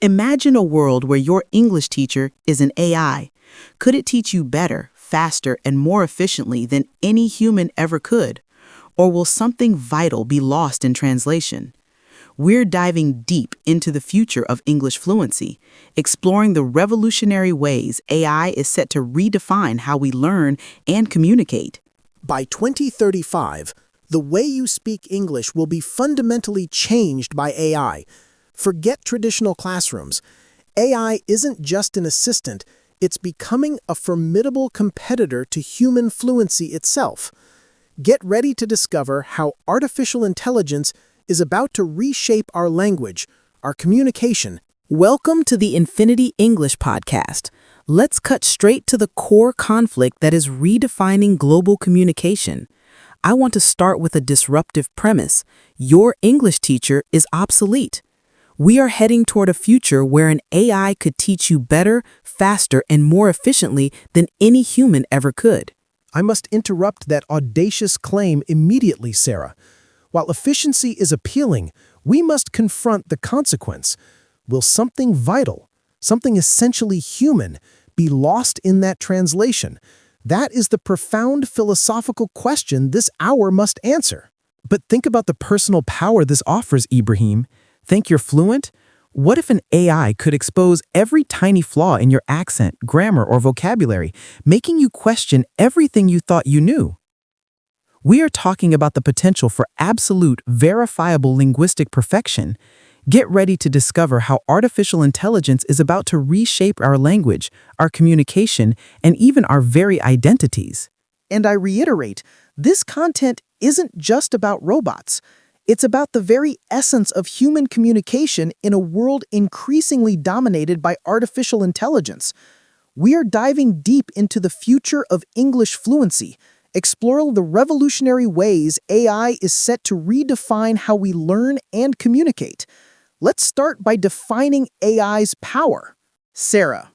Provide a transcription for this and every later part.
Imagine a world where your English teacher is an AI. Could it teach you better, faster, and more efficiently than any human ever could? Or will something vital be lost in translation? We're diving deep into the future of English fluency, exploring the revolutionary ways AI is set to redefine how we learn and communicate. By 2035, the way you speak English will be fundamentally changed by AI. Forget traditional classrooms. AI isn't just an assistant, it's becoming a formidable competitor to human fluency itself. Get ready to discover how artificial intelligence is about to reshape our language, our communication. Welcome to the Infinity English Podcast. Let's cut straight to the core conflict that is redefining global communication. I want to start with a disruptive premise. Your English teacher is obsolete. We are heading toward a future where an AI could teach you better, faster, and more efficiently than any human ever could. I must interrupt that audacious claim immediately, Sarah. While efficiency is appealing, we must confront the consequence. Will something vital, something essentially human, be lost in that translation? That is the profound philosophical question this hour must answer. But think about the personal power this offers, Ibrahim. Think you're fluent? What if an AI could expose every tiny flaw in your accent, grammar, or vocabulary, making you question everything you thought you knew? We are talking about the potential for absolute, verifiable linguistic perfection. Get ready to discover how artificial intelligence is about to reshape our language, our communication, and even our very identities. And I reiterate, this content isn't just about robots. It's about the very essence of human communication in a world increasingly dominated by artificial intelligence. We are diving deep into the future of English fluency, exploring the revolutionary ways AI is set to redefine how we learn and communicate. Let's start by defining AI's power. Sarah.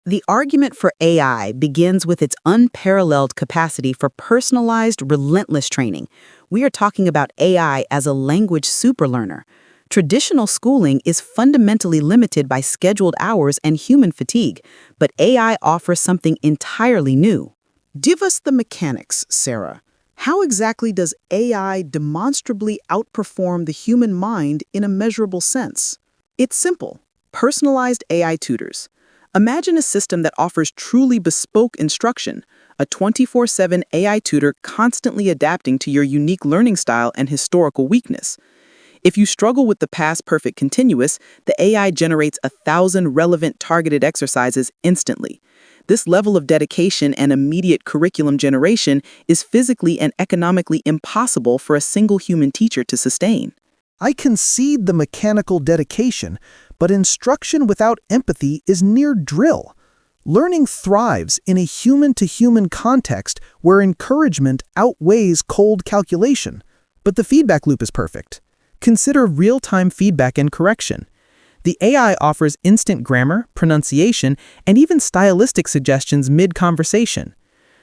The argument for AI begins with its unparalleled capacity for personalized, relentless training. We are talking about AI as a language superlearner. Traditional schooling is fundamentally limited by scheduled hours and human fatigue, but AI offers something entirely new. Give us the mechanics, Sarah. How exactly does AI demonstrably outperform the human mind in a measurable sense? It's simple. Personalized AI tutors. Imagine a system that offers truly bespoke instruction, a 24/7 AI tutor constantly adapting to your unique learning style and historical weakness. If you struggle with the past perfect continuous, the AI generates 1,000 relevant targeted exercises instantly. This level of dedication and immediate curriculum generation is physically and economically impossible for a single human teacher to sustain. I concede the mechanical dedication, but instruction without empathy is near drill. Learning thrives in a human-to-human context where encouragement outweighs cold calculation. But the feedback loop is perfect. Consider real-time feedback and correction. The AI offers instant grammar, pronunciation, and even stylistic suggestions mid-conversation.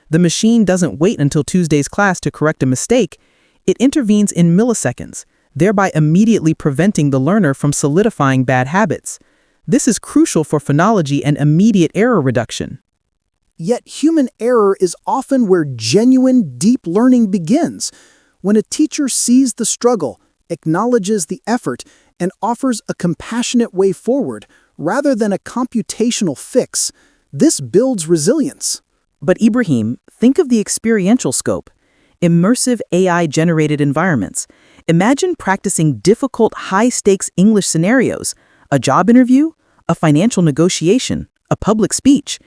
The machine doesn't wait until Tuesday's class to correct a mistake. It intervenes in milliseconds, thereby immediately preventing the learner from solidifying bad habits. This is crucial for phonology and immediate error reduction. Yet human error is often where genuine, deep learning begins. When a teacher sees the struggle, acknowledges the effort, and offers a compassionate way forward, rather than a computational fix, this builds resilience. But Ibrahim, think of the experiential scope. Immersive AI-generated environments. Imagine practicing difficult, high-stakes English scenarios, a job interview, a financial negotiation, a public speech,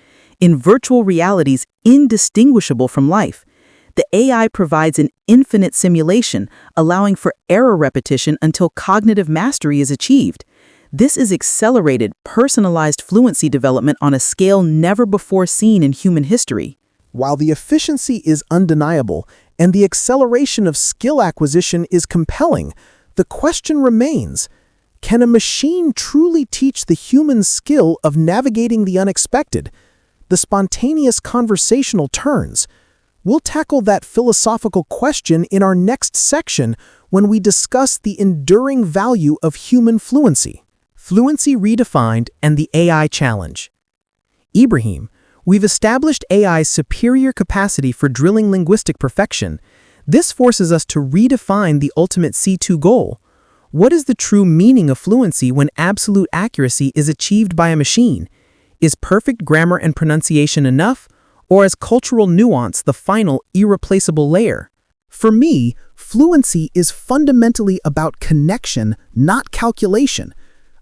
in virtual realities indistinguishable from life. The AI provides an infinite simulation, allowing for error repetition until cognitive mastery is achieved. This is accelerated, personalized fluency development on a scale never before seen in human history. While the efficiency is undeniable and the acceleration of skill acquisition is compelling, the question remains, can a machine truly teach the human skill of navigating the unexpected, the spontaneous conversational turns, We'll tackle that philosophical question in our next section when we discuss the enduring value of human fluency. Fluency Redefined and the AI Challenge. Ibrahim, we've established AI's superior capacity for drilling linguistic perfection. This forces us to redefine the ultimate C2 goal. What is the true meaning of fluency when absolute accuracy is achieved by a machine? Is perfect grammar and pronunciation enough, or is cultural nuance the final, irreplaceable layer? For me, fluency is fundamentally about connection, not calculation.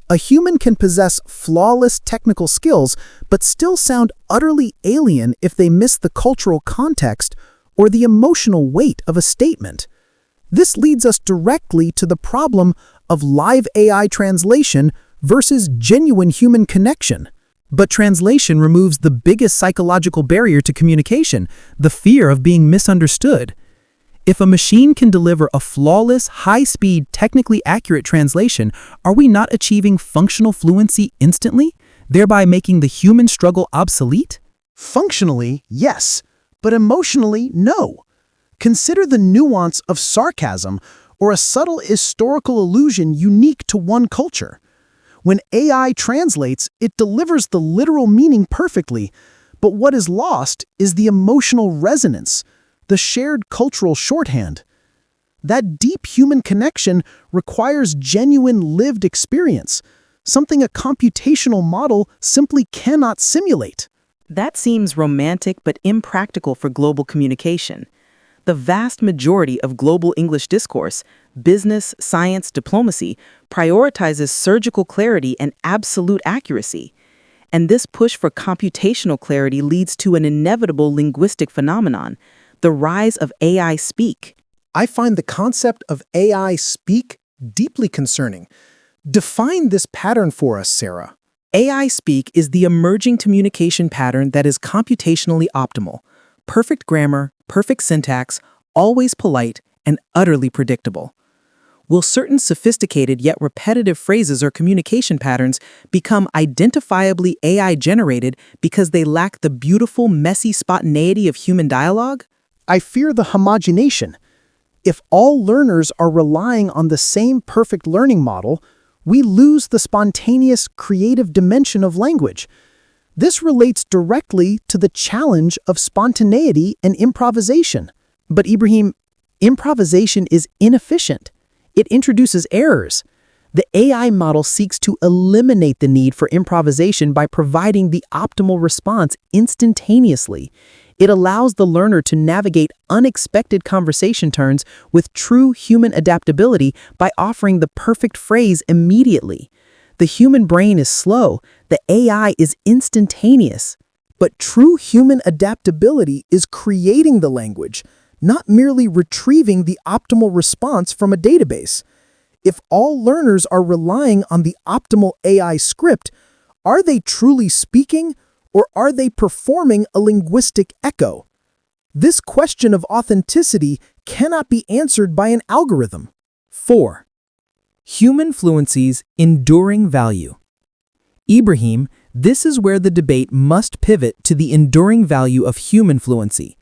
A human can possess flawless technical skills, but still sound utterly alien if they miss the cultural context or the emotional weight of a statement. This leads us directly to the problem of live AI translation versus genuine human connection. But translation removes the biggest psychological barrier to communication, the fear of being misunderstood. If a machine can deliver a flawless, high-speed, technically accurate translation, are we not achieving functional fluency instantly, thereby making the human struggle obsolete? Functionally, yes, but emotionally, no. Consider the nuance of sarcasm or a subtle historical allusion unique to one culture. When AI translates, it delivers the literal meaning perfectly, but what is lost is the emotional resonance, the shared cultural shorthand. That deep human connection requires genuine lived experience, something a computational model simply cannot simulate. That seems romantic but impractical for global communication. The vast majority of global English discourse, business, science, diplomacy, prioritizes surgical clarity and absolute accuracy. And this push for computational clarity leads to an inevitable linguistic phenomenon, the rise of AI speak. I find the concept of AI speak deeply concerning. Define this pattern for us, Sarah. AI speak is the emerging communication pattern that is computationally optimal. Perfect grammar, perfect syntax, always polite, and utterly predictable. Will certain sophisticated yet repetitive phrases or communication patterns become identifiably AI-generated because they lack the beautiful, messy spontaneity of human dialogue? I fear the homogenation. If all learners are relying on the same perfect learning model, we lose the spontaneous, creative dimension of language. This relates directly to the challenge of spontaneity and improvisation. But Ibrahim, improvisation is inefficient. It introduces errors. The AI model seeks to eliminate the need for improvisation by providing the optimal response instantaneously. It allows the learner to navigate unexpected conversation turns with true human adaptability by offering the perfect phrase immediately. The human brain is slow, the AI is instantaneous. But true human adaptability is creating the language, not merely retrieving the optimal response from a database. If all learners are relying on the optimal AI script, are they truly speaking, or are they performing a linguistic echo? This question of authenticity cannot be answered by an algorithm. 4. Human fluency's enduring value. Ibrahim, this is where the debate must pivot to the enduring value of human fluency.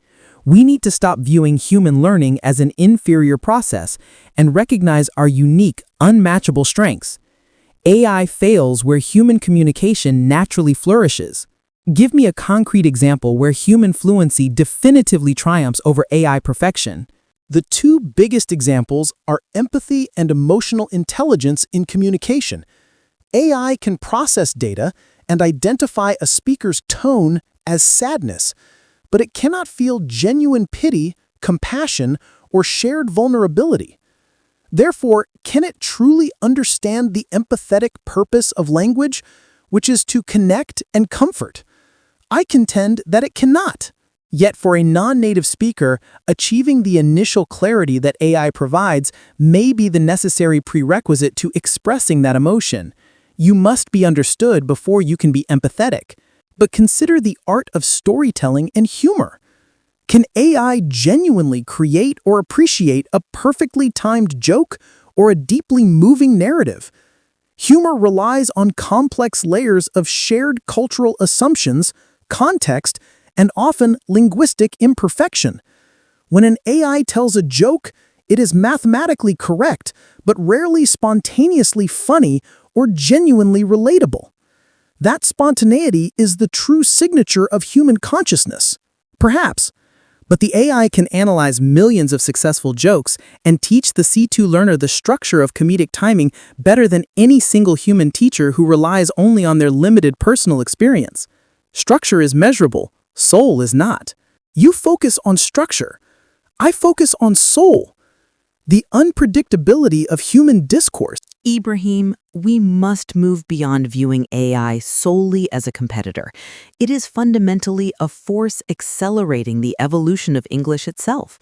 We need to stop viewing human learning as an inferior process and recognize our unique, unmatchable strengths. AI fails where human communication naturally flourishes. Give me a concrete example where human fluency definitively triumphs over AI perfection. The two biggest examples are empathy and emotional intelligence in communication. AI can process data and identify a speaker's tone as sadness, but it cannot feel genuine pity, compassion, or shared vulnerability. Therefore, can it truly understand the empathetic purpose of language, which is to connect and comfort? I contend that it cannot. Yet for a non-native speaker, achieving the initial clarity that AI provides may be the necessary prerequisite to expressing that emotion. You must be understood before you can be empathetic. But consider the art of storytelling and humor. Can AI genuinely create or appreciate a perfectly timed joke or a deeply moving narrative? Humor relies on complex layers of shared cultural assumptions, context, and often linguistic imperfection. When an AI tells a joke, it is mathematically correct, but rarely spontaneously funny or genuinely relatable. That spontaneity is the true signature of human consciousness. Perhaps. But the AI can analyze millions of successful jokes and teach the C2 learner the structure of comedic timing better than any single human teacher who relies only on their limited personal experience. Structure is measurable, soul is not. You focus on structure. I focus on soul. The unpredictability of human discourse. Ibrahim, we must move beyond viewing AI solely as a competitor. It is fundamentally a force accelerating the evolution of English itself.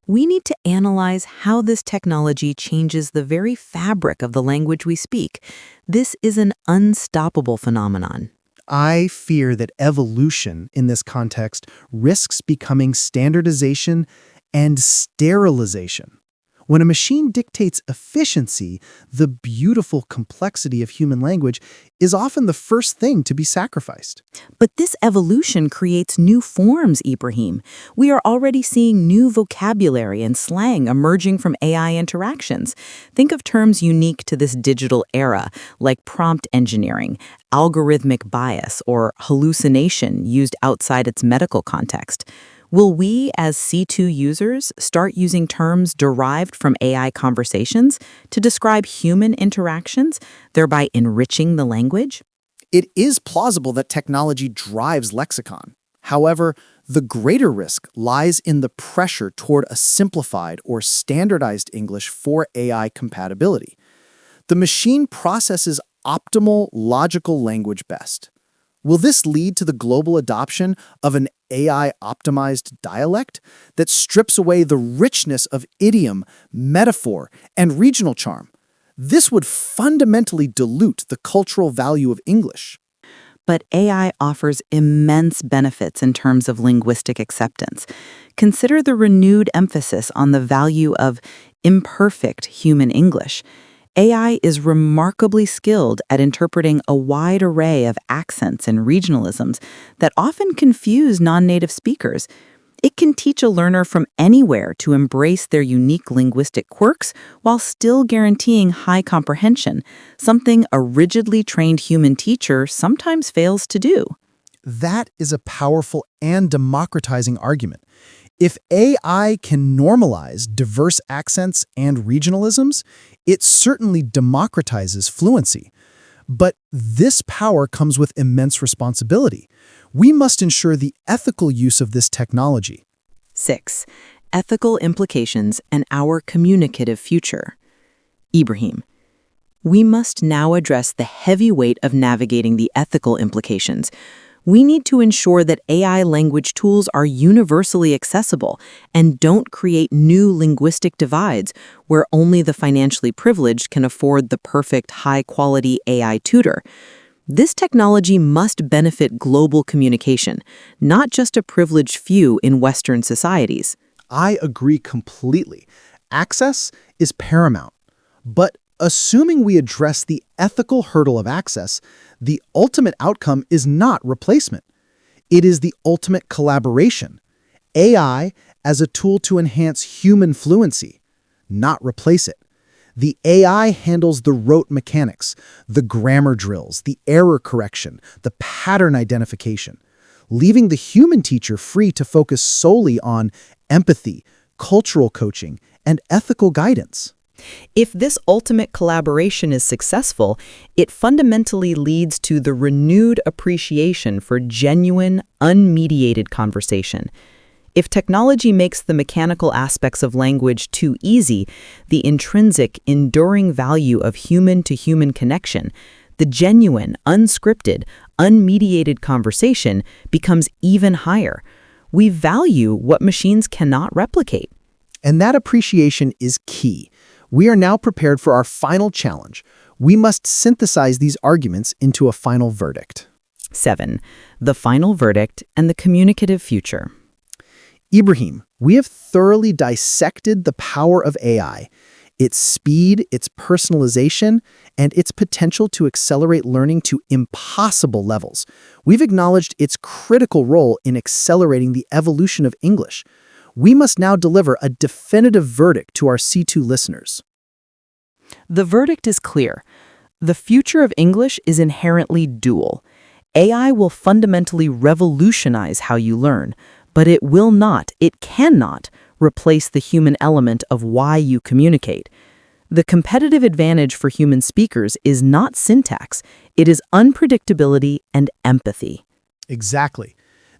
We need to analyze how this technology changes the very fabric of the language we speak. This is an unstoppable phenomenon. I fear that evolution in this context risks becoming standardization and sterilization. When a machine dictates efficiency, the beautiful complexity of human language is often the first thing to be sacrificed. But this evolution creates new forms, Ibrahim. We are already seeing new vocabulary and slang emerging from AI interactions. Think of terms unique to this digital era, like prompt engineering, algorithmic bias, or hallucination used outside its medical context. Will we, as C2 users, start using terms derived from AI conversations to describe human interactions, thereby enriching the language? It is plausible that technology drives lexicon. However, the greater risk lies in the pressure toward a simplified or standardized English for AI compatibility. The machine processes optimal, logical language best. Will this lead to the global adoption of an AI-optimized dialect that strips away the richness of idiom, metaphor, and regional charm? This would fundamentally dilute the cultural value of English. But AI offers immense benefits in terms of linguistic acceptance. Consider the renewed emphasis on the value of imperfect human English. AI is remarkably skilled at interpreting a wide array of accents and regionalisms that often confuse non-native speakers. It can teach a learner from anywhere to embrace their unique linguistic quirks while still guaranteeing high comprehension, something a rigidly trained human teacher sometimes fails to do. That is a powerful and democratizing argument. If AI can normalize diverse accents and regionalisms, it certainly democratizes fluency. But this power comes with immense responsibility. We must ensure the ethical use of this technology. 6. Ethical implications and our communicative future. Ibrahim, we must now address the heavy weight of navigating the ethical implications. We need to ensure that AI language tools are universally accessible and don't create new linguistic divides where only the financially privileged can afford the perfect high-quality AI tutor. This technology must benefit global communication, not just a privileged few in Western societies. I agree completely. Access is paramount. But assuming we address the ethical hurdle of access, the ultimate outcome is not replacement. It is the ultimate collaboration. AI as a tool to enhance human fluency, not replace it. The AI handles the rote mechanics, the grammar drills, the error correction, the pattern identification, leaving the human teacher free to focus solely on empathy, cultural coaching, and ethical guidance. If this ultimate collaboration is successful, it fundamentally leads to the renewed appreciation for genuine, unmediated conversation. If technology makes the mechanical aspects of language too easy, the intrinsic, enduring value of human-to-human connection, the genuine, unscripted, unmediated conversation becomes even higher. We value what machines cannot replicate. And that appreciation is key. We are now prepared for our final challenge. We must synthesize these arguments into a final verdict. 7. The final verdict and the communicative future. Ibrahim, we have thoroughly dissected the power of AI, its speed, its personalization, and its potential to accelerate learning to impossible levels. We've acknowledged its critical role in accelerating the evolution of English. We must now deliver a definitive verdict to our C2 listeners. The verdict is clear. The future of English is inherently dual. AI will fundamentally revolutionize how you learn, but it cannot replace the human element of why you communicate. The competitive advantage for human speakers is not syntax, it is unpredictability and empathy. Exactly.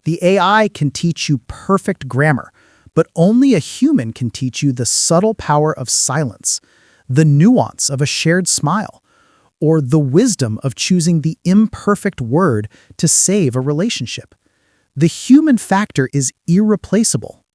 The AI can teach you perfect grammar, but only a human can teach you the subtle power of silence, the nuance of a shared smile, or the wisdom of choosing the imperfect word to save a relationship. The human factor is irreplaceable.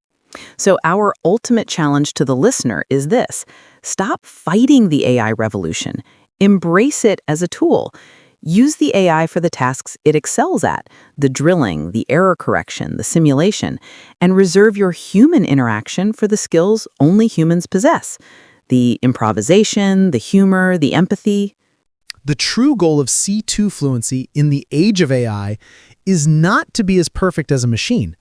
So our ultimate challenge to the listener is this: stop fighting the AI revolution. Embrace it as a tool. Use the AI for the tasks it excels at, the drilling, the error correction, the simulation, and reserve your human interaction for the skills only humans possess: the improvisation, the humor, the empathy. The true goal of C2 fluency in the age of AI is not to be as perfect as a machine,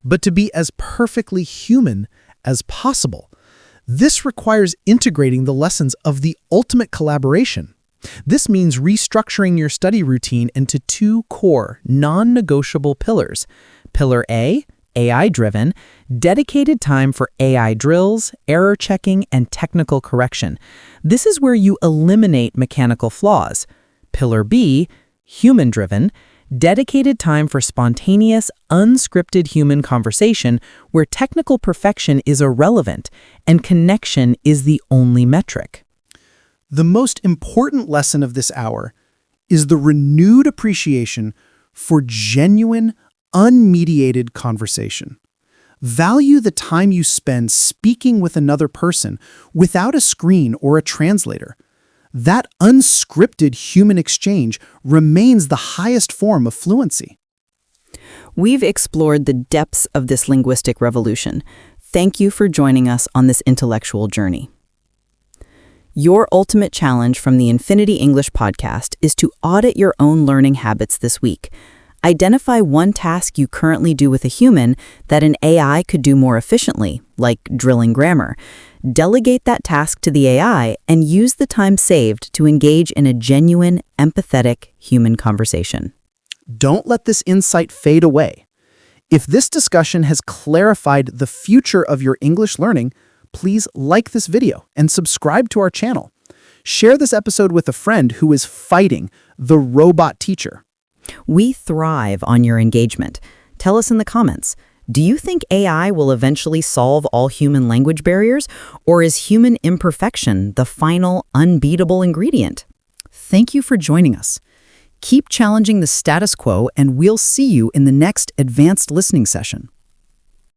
but to be as perfectly human as possible. This requires integrating the lessons of the ultimate collaboration. This means restructuring your study routine into two core, non-negotiable pillars. Pillar A, AI-driven, dedicated time for AI drills, error checking, and technical correction. This is where you eliminate mechanical flaws. Pillar B, human-driven, dedicated time for spontaneous, unscripted human conversation where technical perfection is irrelevant and connection is the only metric. The most important lesson of this hour is the renewed appreciation for genuine, unmediated conversation. Value the time you spend speaking with another person without a screen or a translator. That unscripted human exchange remains the highest form of fluency. We've explored the depths of this linguistic revolution. Thank you for joining us on this intellectual journey. Your ultimate challenge from the Infinity English podcast is to audit your own learning habits this week. Identify one task you currently do with a human that an AI could do more efficiently, like drilling grammar. Delegate that task to the AI and use the time saved to engage in a genuine, empathetic human conversation. Don't let this insight fade away. If this discussion has clarified the future of your English learning, please like this video and subscribe to our channel. Share this episode with a friend who is fighting the robot teacher. We thrive on your engagement. Tell us in the comments, do you think AI will eventually solve all human language barriers, or is human imperfection the final, unbeatable ingredient? Thank you for joining us. Keep challenging the status quo, and we'll see you in the next advanced listening session.